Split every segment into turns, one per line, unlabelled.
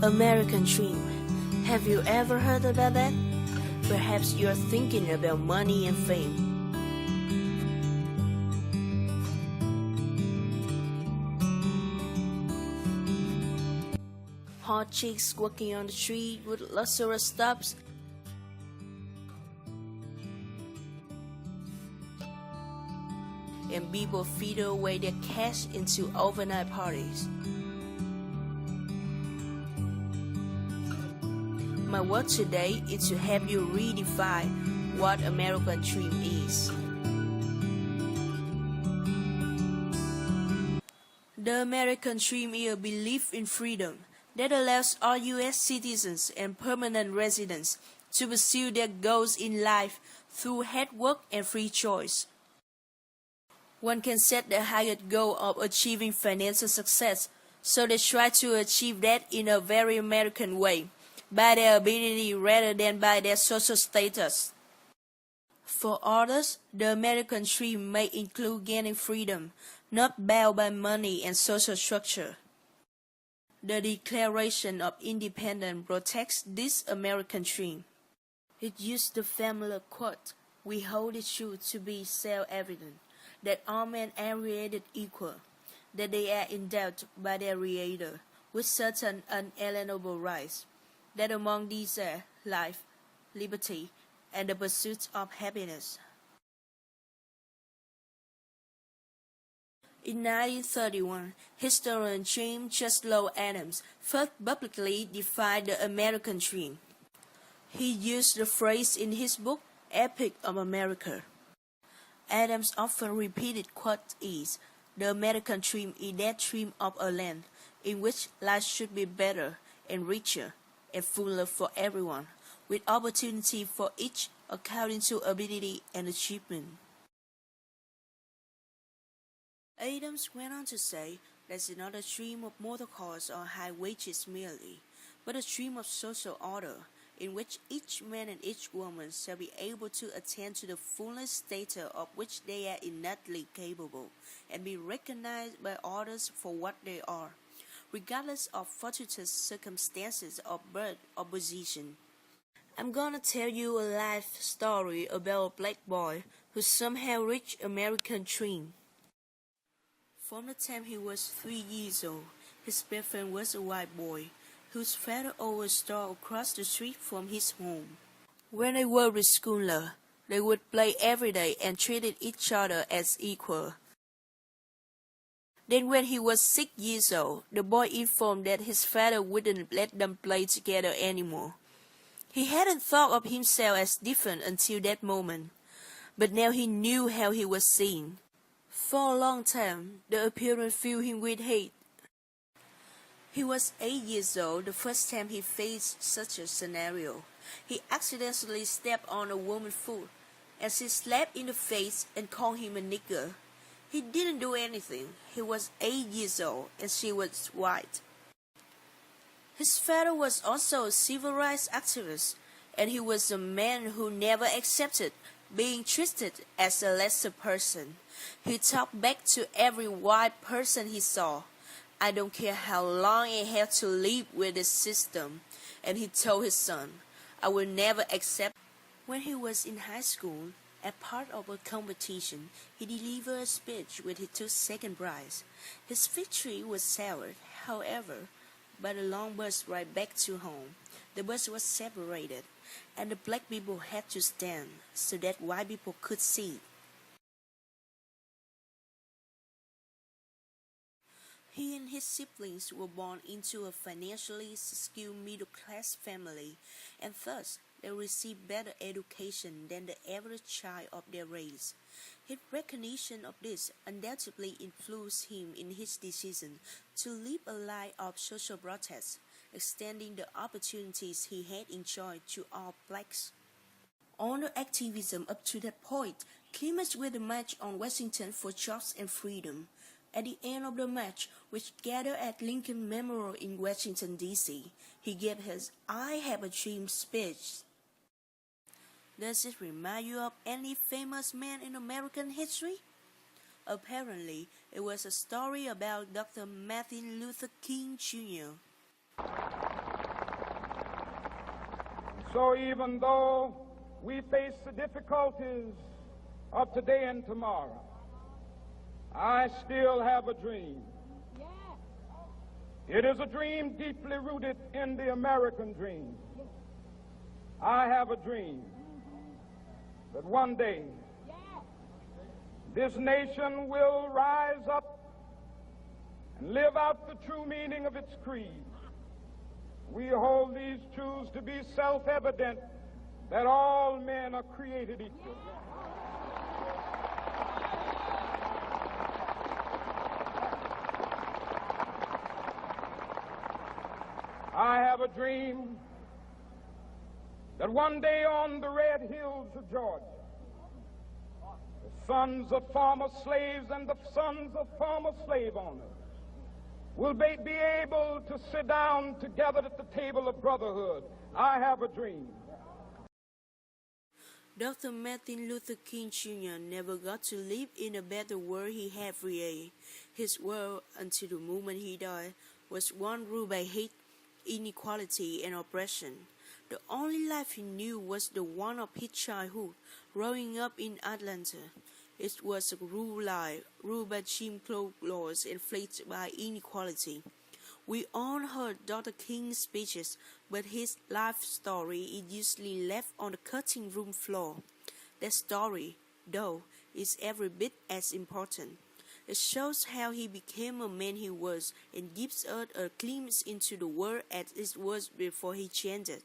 American Dream. Have you ever heard about that? Perhaps you're thinking about money and fame. Hot chicks walking on the street with luxurious stops. And people feed away their cash into overnight parties. My work today is to help you redefine what American Dream is. The American Dream is a belief in freedom that allows all U.S. citizens and permanent residents to pursue their goals in life through hard work and free choice. One can set the highest goal of achieving financial success, so they try to achieve that in a very American way, by their ability rather than by their social status. For others, the American Dream may include gaining freedom, not bound by money and social structure. The Declaration of Independence protects this American Dream. It used the family quote, "We hold it true to be self-evident, that all men are created equal, that they are endowed by their Creator with certain unalienable rights, that among these are life, liberty, and the pursuit of happiness." In 1931, historian James Cheslow Adams first publicly defined the American Dream. He used the phrase in his book, Epic of America. Adams' often repeated quote is, "The American Dream is that dream of a land in which life should be better and richer and fuller for everyone, with opportunity for each according to ability and achievement." Adams went on to say, "That's not a dream of motor cars or high wages merely, but a dream of social order, in which each man and each woman shall be able to attain to the fullest stature of which they are innately capable, and be recognized by others for what they are, regardless of fortuitous circumstances of birth or position." I'm gonna tell you a life story about a black boy who somehow reached American Dream. From the time he was 3 years old, his best friend was a white boy whose father owned a store across the street from his home. When they were preschooler, they would play every day and treated each other as equal. Then when he was 6 years old, the boy informed that his father wouldn't let them play together anymore. He hadn't thought of himself as different until that moment, but now he knew how he was seen. For a long time, the appearance filled him with hate. He was 8 years old the first time he faced such a scenario. He accidentally stepped on a woman's foot, and she slapped in the face and called him a nigger. He didn't do anything. He was 8 years old, and she was white. His father was also a civil rights activist, and he was a man who never accepted being treated as a lesser person. He talked back to every white person he saw, "I don't care how long I have to live with this system." And he told his son, "I will never accept." When he was in high school, as part of a competition, he delivered a speech where he took second prize. His victory was soured, however, by the long bus ride back to home. The bus was separated, and the black people had to stand so that white people could see. He and his siblings were born into a financially skilled middle-class family, and thus they received better education than the average child of their race. His recognition of this undoubtedly influenced him in his decision to live a life of social protest, extending the opportunities he had enjoyed to all blacks. Honor activism up to that point climached with the March on Washington for Jobs and Freedom. At the end of the march, which gathered at Lincoln Memorial in Washington, D.C., he gave his "I Have a Dream" speech. Does it remind you of any famous man in American history? Apparently, it was a story about Dr. Martin Luther King Jr.
So even though we face the difficulties of today and tomorrow, I still have a dream. It is a dream deeply rooted in the American dream. I have a dream that one day this nation will rise up and live out the true meaning of its creed. We hold these truths to be self-evident, that all men are created equal. I have a dream that one day on the red hills of Georgia, the sons of former slaves and the sons of former slave owners will be able to sit down together at the table of brotherhood. I have a dream.
Dr. Martin Luther King Jr. never got to live in a better world he had created. His world, until the moment he died, was one ruled by hate, inequality, and oppression. The only life he knew was the one of his childhood, growing up in Atlanta. It was a rude life, ruled by Jim Crow laws, inflicted by inequality. We all heard Dr. King's speeches, but his life story is usually left on the cutting room floor. That story, though, is every bit as important. It shows how he became a man he was and gives us a glimpse into the world as it was before he changed.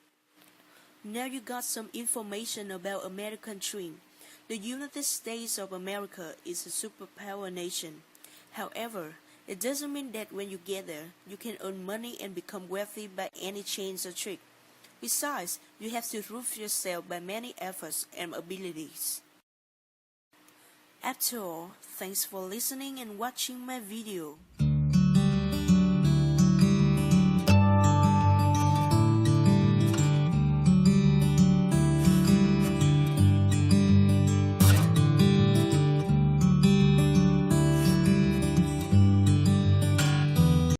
Now you got some information about American dream. The United States of America is a superpower nation. However, it doesn't mean that when you get there, you can earn money and become wealthy by any chance or trick. Besides, you have to prove yourself by many efforts and abilities. After all, thanks for listening and watching my video.